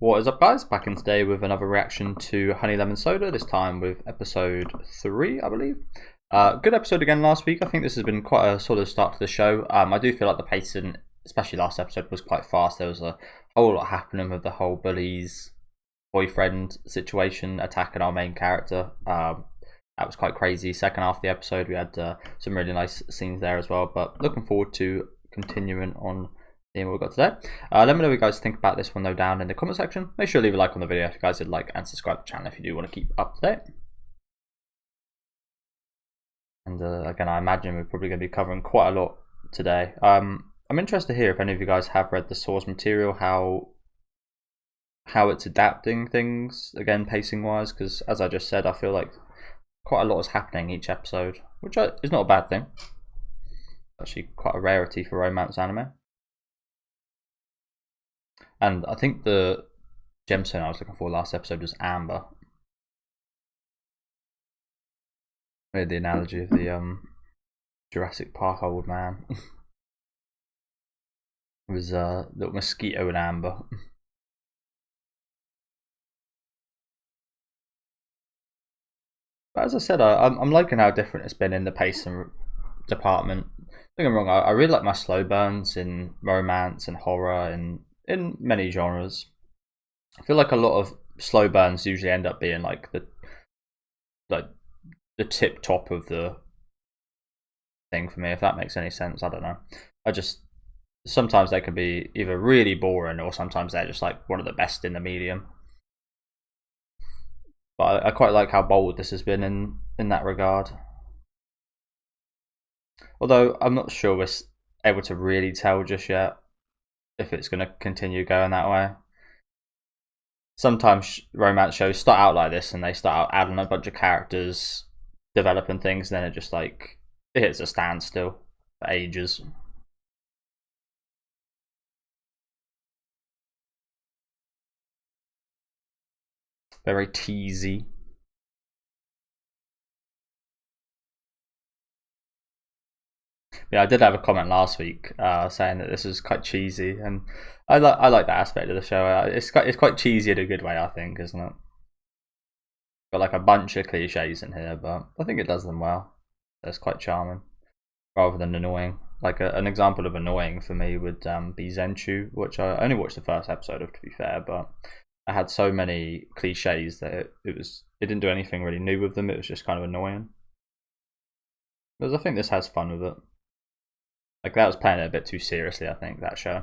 What is up, guys? Back in today with another reaction to Honey Lemon Soda, this time with episode 3, I believe. Good episode again last week. I think this has been quite a solid start to the show. I do feel like the pacing, especially last episode, was quite fast. There was a whole lot happening with the whole bullies boyfriend situation attacking our main character. That was quite crazy. Second half of the episode, we had some really nice scenes there as well. But looking forward to continuing on seeing what we've got today. Let me know what you guys think about this one though down in the comment section. Make sure to leave a like on the video if you guys did like, and subscribe to the channel if you do want to keep up to date. And again, I imagine we're probably going to be covering quite a lot today. I'm interested to hear if any of you guys have read the source material, how it's adapting things, again, pacing wise, because as I just said, I feel like quite a lot is happening each episode, which is not a bad thing. Actually quite a rarity for romance anime. And I think the gemstone I was looking for last episode was amber. Made the analogy of the Jurassic Park old man. It was a little mosquito and amber. But as I said, I'm liking how different it's been in the pacing department. Don't get me wrong, I really like my slow burns in romance and horror and in many genres. I feel like a lot of slow burns usually end up being like the tip top of the thing for me, if that makes any sense. I don't know. Sometimes they can be either really boring or sometimes they're just like one of the best in the medium. But I quite like how bold this has been in that regard. Although I'm not sure we're able to really tell just yet if it's going to continue going that way. Sometimes romance shows start out like this and they start out adding a bunch of characters, developing things, and then it just like it hits a standstill for ages. Very teasy. Yeah, I did have a comment last week saying that this is quite cheesy, and I like that aspect of the show. It's quite cheesy in a good way, I think, isn't it? Got like a bunch of cliches in here, but I think it does them well. It's quite charming, rather than annoying. Like an example of annoying for me would be Zenchu, which I only watched the first episode of, to be fair, but I had so many cliches that it didn't do anything really new with them. It was just kind of annoying. Because I think this has fun with it. Like that was playing it a bit too seriously, I think, that show.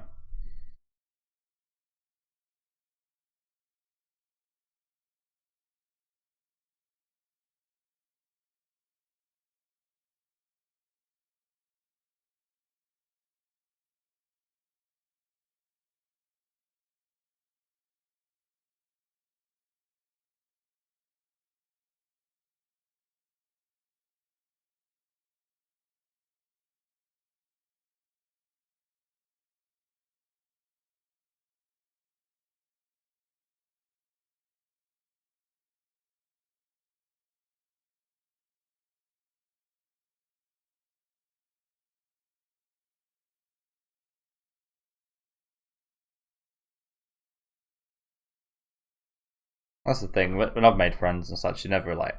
That's the thing. When I've made friends and such, you never like.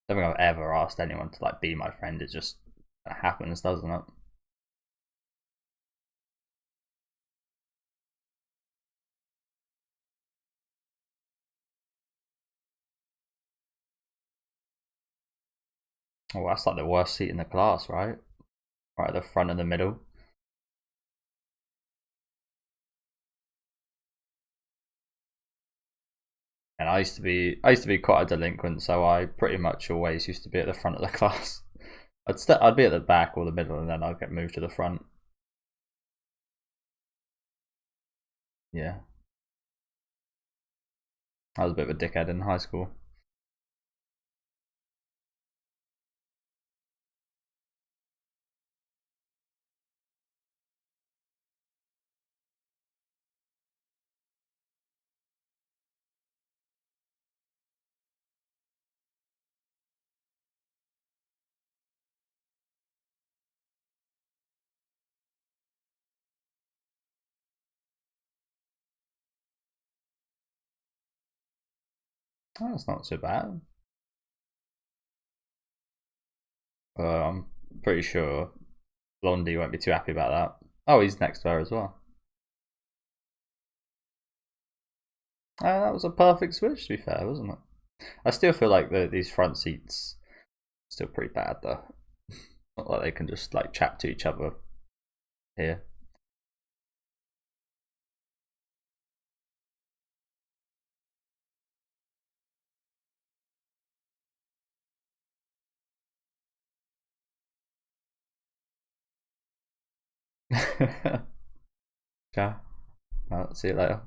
I don't think I've ever asked anyone to like be my friend. It just happens, doesn't it? Oh, that's like the worst seat in the class, right? Right at the front and the middle. And I used to be quite a delinquent, so I pretty much always used to be at the front of the class. I'd be at the back or the middle, and then I'd get moved to the front. Yeah, I was a bit of a dickhead in high school. Oh, that's not too bad. I'm pretty sure Blondie won't be too happy about that. Oh, he's next to her as well. That was a perfect switch, to be fair, wasn't it? I still feel like these front seats still pretty bad though. Not like they can just like chat to each other here. Yeah. I'll see you later.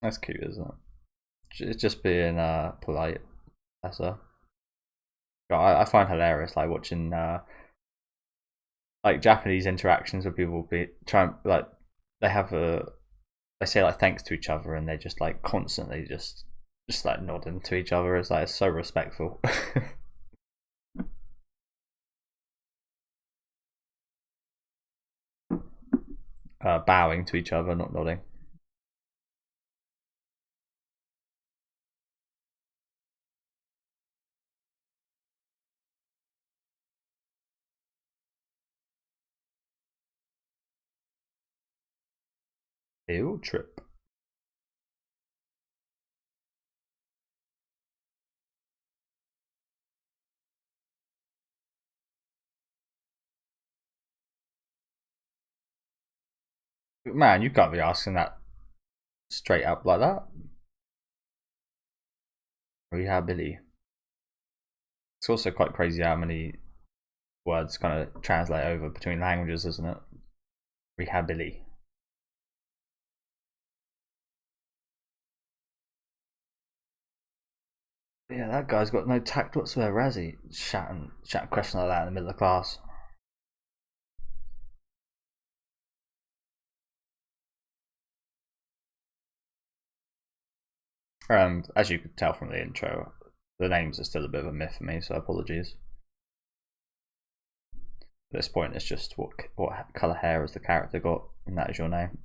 That's cute, isn't it? It's just being polite. That's her. I find hilarious like watching like Japanese interactions where people be trying like they have a they say like thanks to each other and they just like constantly just like nodding to each other. It's so respectful. Bowing to each other, not nodding. Ew, trip. Man, you can't be asking that straight up like that. Rehability. It's also quite crazy how many words kind of translate over between languages, isn't it? Rehability. Yeah, that guy's got no tact whatsoever, has he? Shouting a question like that in the middle of class. And as you could tell from the intro, the names are still a bit of a myth for me, so apologies. At this point, it's just what colour hair has the character got, and that is your name.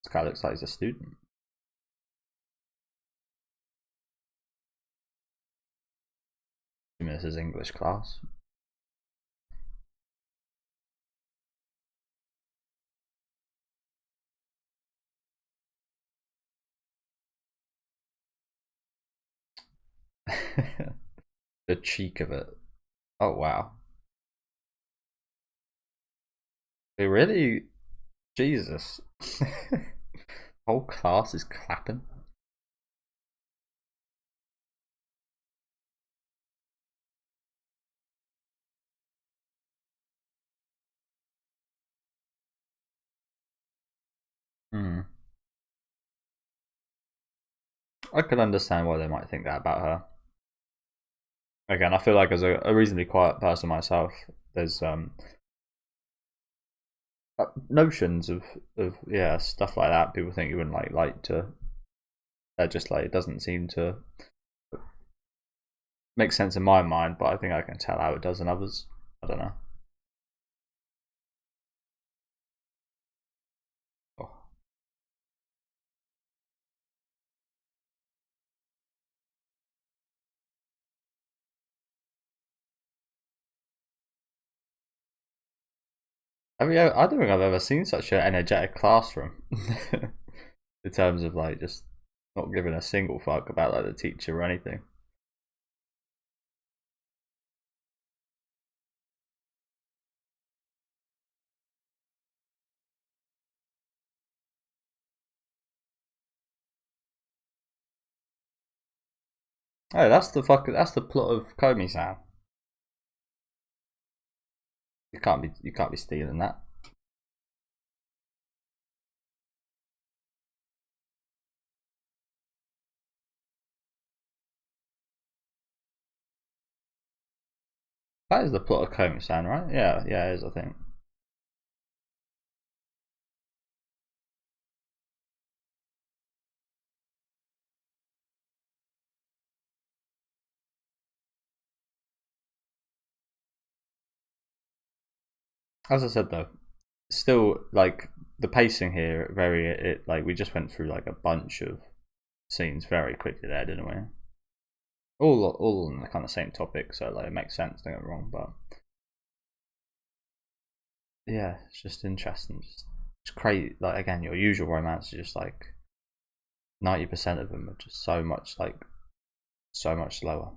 This guy looks like he's a student. I mean, this is English class. The cheek of it. Oh wow. They really Jesus. Whole class is clapping. Hmm. I could understand why they might think that about her. Again, I feel like as a reasonably quiet person myself, there's notions of yeah stuff like that. People think you wouldn't like to. That just like it doesn't seem to make sense in my mind, but I think I can tell how it does in others. I don't know. Oh. I don't think I've ever seen such an energetic classroom in terms of like just not giving a single fuck about like the teacher or anything. Oh, that's the plot of Komi-san. You can't be stealing that. That is the plot of Komi-san, right? Yeah, yeah, it is. I think. As I said though, still like the pacing here very like we just went through like a bunch of scenes very quickly there, didn't we? All on the kind of same topic, so like it makes sense. Don't get me wrong, but yeah, it's just interesting. It's crazy. Like again, your usual romance is just like 90% of them are just so much slower.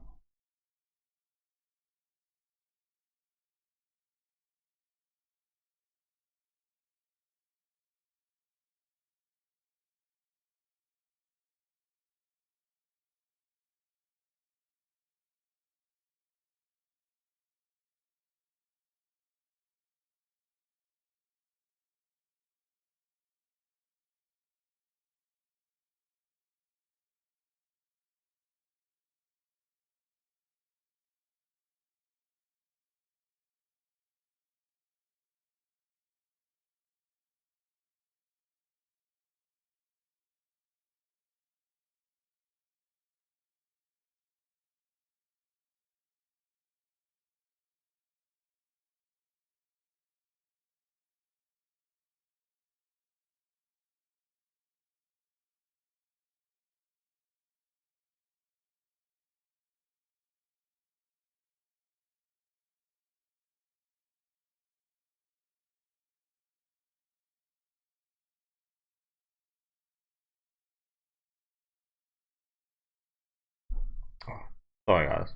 Sorry guys,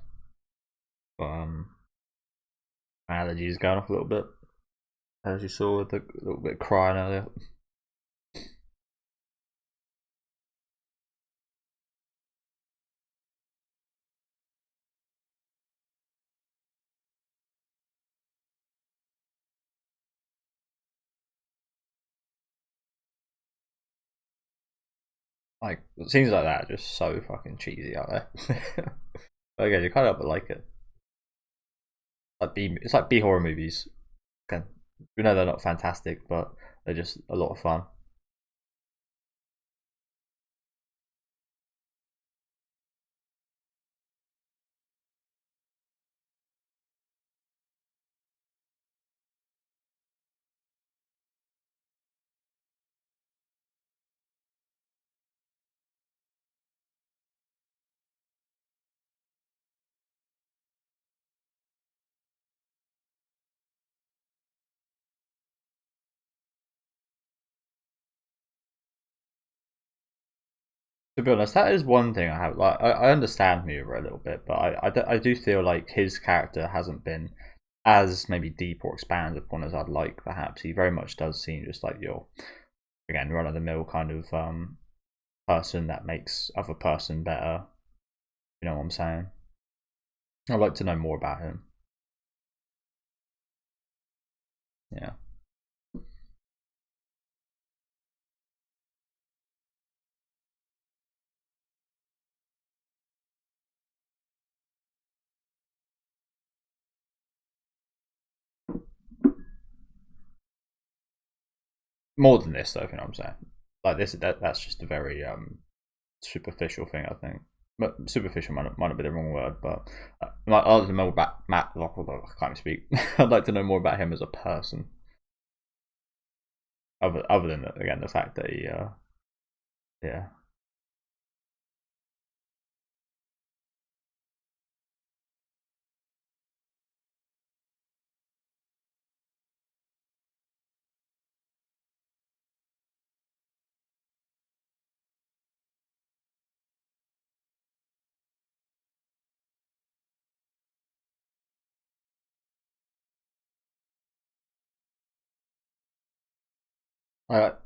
but my allergies going off a little bit, as you saw with a little bit of crying earlier. Like scenes like that are just so fucking cheesy out there. Okay, you can't help but like it. It's like B horror movies. Okay, we know they're not fantastic, but they're just a lot of fun. To be honest, that is one thing I have. Like, I understand Mura a little bit, but I do feel like his character hasn't been as maybe deep or expanded upon as I'd like. Perhaps he very much does seem just like your again run of the mill kind of person that makes other person better. You know what I'm saying? I'd like to know more about him. Yeah. More than this, though. You know what I'm saying? Like this, that's just a very superficial thing, I think. But superficial might have been the wrong word, but I'd like to know more about Matt. I can't speak. I'd like to know more about him as a person, other than again the fact that he, yeah,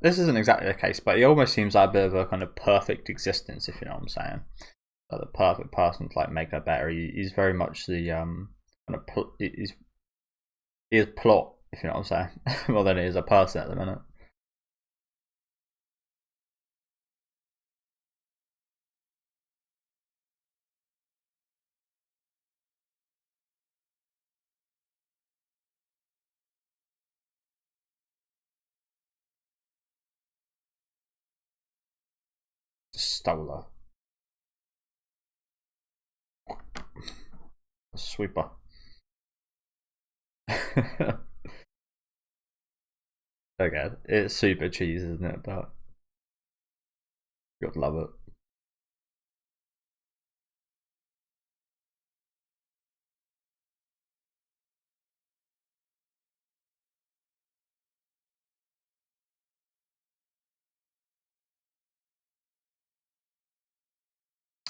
this isn't exactly the case, but he almost seems like a bit of a kind of perfect existence, if you know what I'm saying. Like the perfect person to like make her better. He's very much the kind of he is plot, if you know what I'm saying, more than he is a person at the minute. Stole her. Sweeper. Again, it's super cheesy, isn't it? But you'd love it.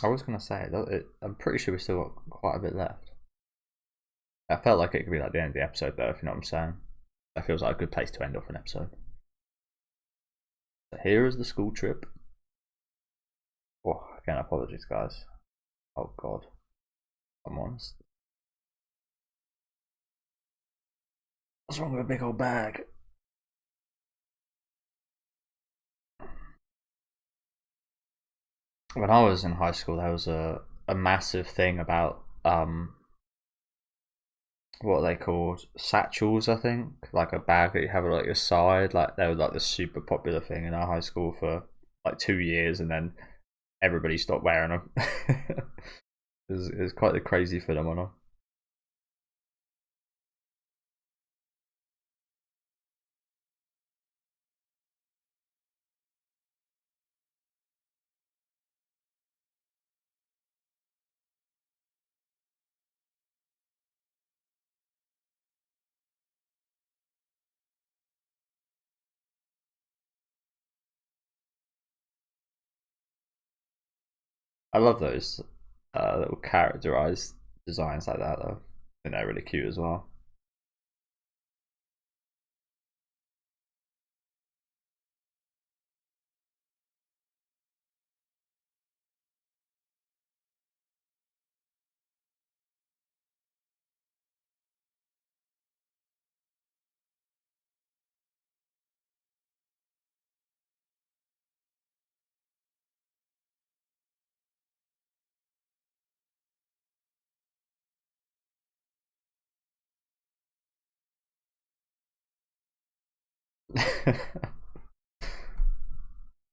I was gonna say that I'm pretty sure we still got quite a bit left. I felt like it could be like the end of the episode, though. If you know what I'm saying, that feels like a good place to end off an episode. So here is the school trip. Oh, again, apologies, guys. Oh God, I'm honest. What's wrong with a big old bag? When I was in high school, there was a massive thing about what are they called, satchels, I think, like a bag that you have at like your side. Like they were like the super popular thing in our high school for like 2 years, and then everybody stopped wearing them. It was quite a crazy phenomenon. I love those little characterized designs like that though. I think they're really cute as well.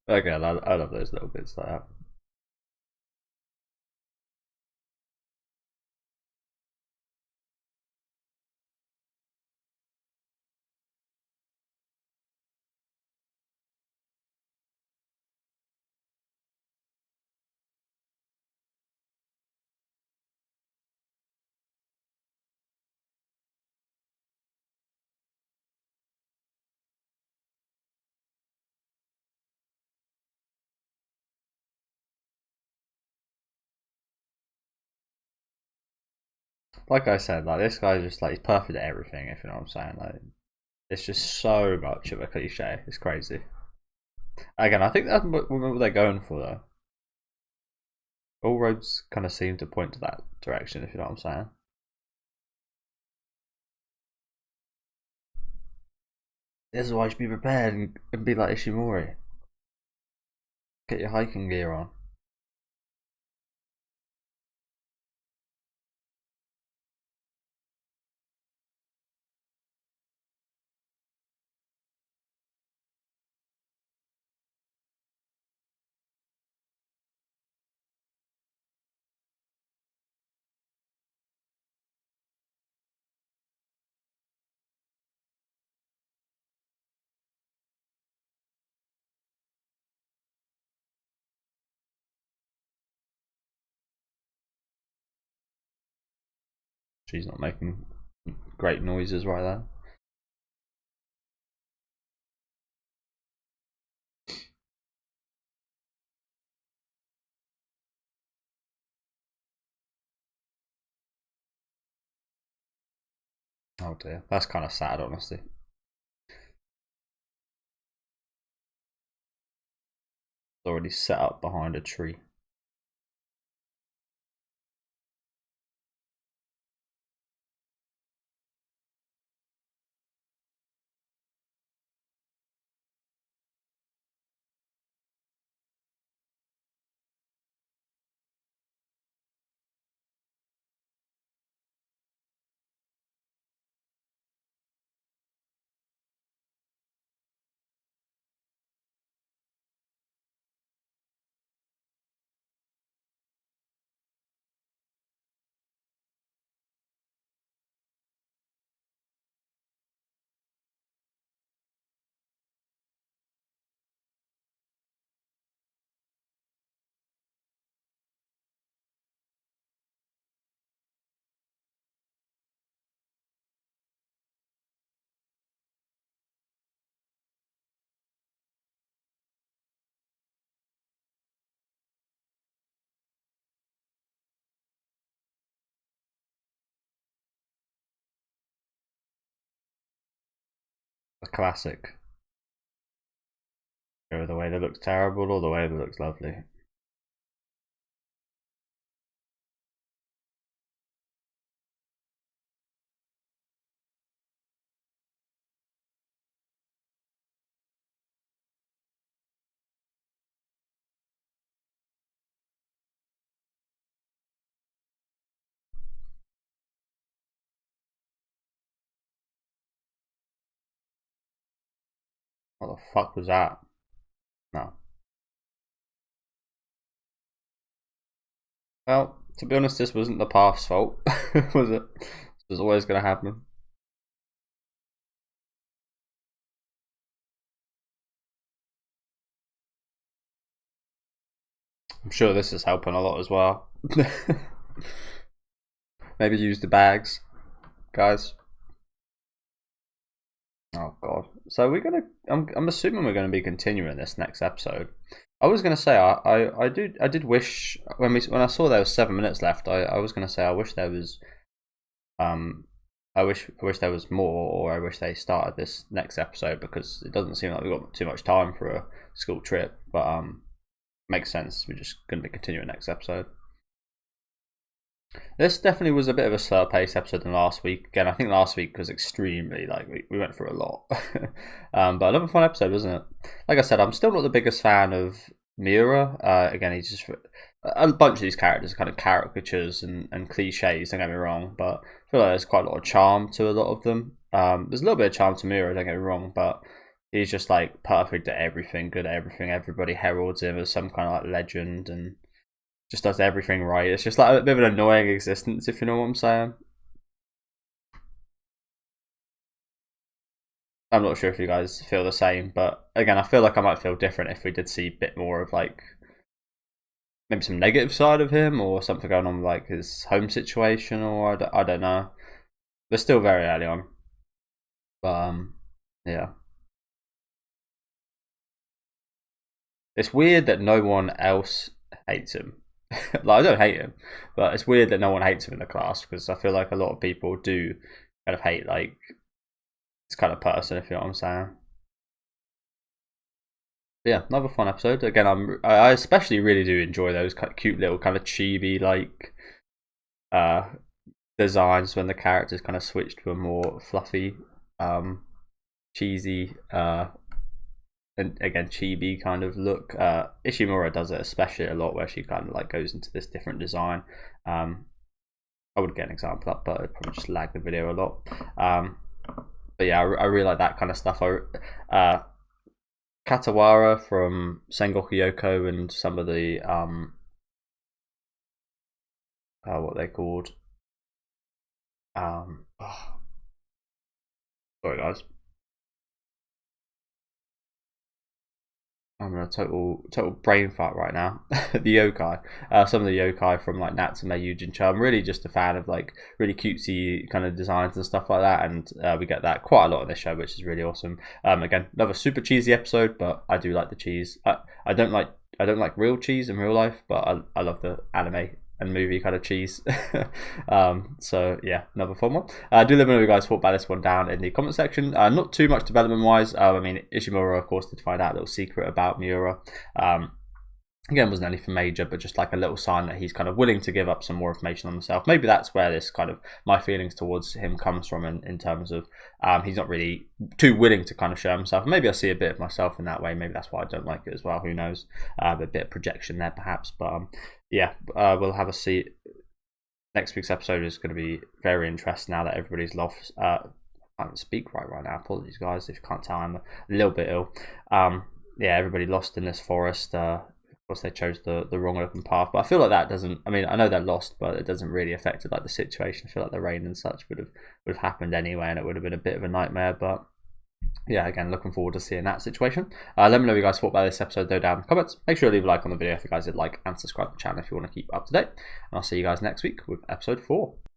Again, I love those little bits like that. Like I said, like this guy just like he's perfect at everything. If you know what I'm saying, like it's just so much of a cliche. It's crazy. Again, I think that's what they're going for though. All roads kind of seem to point to that direction. If you know what I'm saying. This is why you should be prepared and be like Ishimori. Get your hiking gear on. She's not making great noises right there. Oh dear, that's kind of sad, honestly. It's already set up behind a tree. classic. Either the way that looks terrible or the way that looks lovely. What the fuck was that? No. Well, to be honest, this wasn't the path's fault, was it? This was always going to happen. I'm sure this is helping a lot as well. Maybe use the bags, guys. Oh god. So we're gonna. I'm assuming we're gonna be continuing this next episode. I was gonna say I did wish when I saw there was 7 minutes left. I was gonna say I wish there was I wish there was more, or I wish they started this next episode, because it doesn't seem like we've got too much time for a school trip. But makes sense. We're just gonna be continuing next episode. This definitely was a bit of a slower paced episode than last week. Again, I think last week was extremely, like, we went through a lot. But another fun episode, wasn't it? Like I said, I'm still not the biggest fan of Miura. Again, he's just a bunch of these characters are kind of caricatures and cliches, don't get me wrong, but I feel like there's quite a lot of charm to a lot of them. There's a little bit of charm to Miura, don't get me wrong, but he's just like perfect at everything, good at everything. Everybody heralds him as some kind of like legend and just does everything right. It's just like a bit of an annoying existence, if you know what I'm saying. I'm not sure if you guys feel the same, but again, I feel like I might feel different if we did see a bit more of like maybe some negative side of him, or something going on with like his home situation, or I don't know. We're still very early on, but yeah. It's weird that no one else hates him. Like, I don't hate him, but it's weird that no one hates him in the class, because I feel like a lot of people do kind of hate like this kind of person, if you know what I'm saying. But yeah, another fun episode. Again, I especially really do enjoy those kind of cute little kind of chibi like uh designs when the characters kind of switch to a more fluffy, cheesy, and again chibi kind of look. Ishimura does it especially a lot, where she kind of like goes into this different design. I would get an example up, but it'd probably just lag the video a lot. But yeah, I really like that kind of stuff. Katawara from Sengoku Yoko and some of the what they called, oh, sorry guys, I'm in a total brain fart right now. The yokai, some of the yokai from like Natsume Yujincho. I'm really just a fan of like really cutesy kind of designs and stuff like that, and we get that quite a lot in this show, which is really awesome. Again, another super cheesy episode, but I do like the cheese. I don't like real cheese in real life, but I love the anime and movie kind of cheese. So yeah, another fun one. Do let me know what you guys thought about this one down in the comment section. Not too much development wise. I mean, Ishimura of course did find out a little secret about Miura. Again, wasn't anything major, but just like a little sign that he's kind of willing to give up some more information on himself. Maybe that's where this kind of my feelings towards him comes from, in terms of he's not really too willing to kind of show himself. Maybe I see a bit of myself in that way. Maybe that's why I don't like it as well. Who knows? A bit of projection there perhaps, but yeah, we'll have a see. Next week's episode is going to be very interesting now that everybody's lost. I can't speak right now. Apologies, guys, if you can't tell. I'm a little bit ill. Yeah, everybody lost in this forest. Of course, they chose the wrong open path, but I feel like that doesn't. I mean, I know they're lost, but it doesn't really affect like the situation. I feel like the rain and such would have happened anyway, and it would have been a bit of a nightmare. But yeah, again, looking forward to seeing that situation. Let me know what you guys thought about this episode though down in the comments. Make sure to leave a like on the video if you guys did like, and subscribe to the channel if you want to keep up to date. And I'll see you guys next week with episode 4.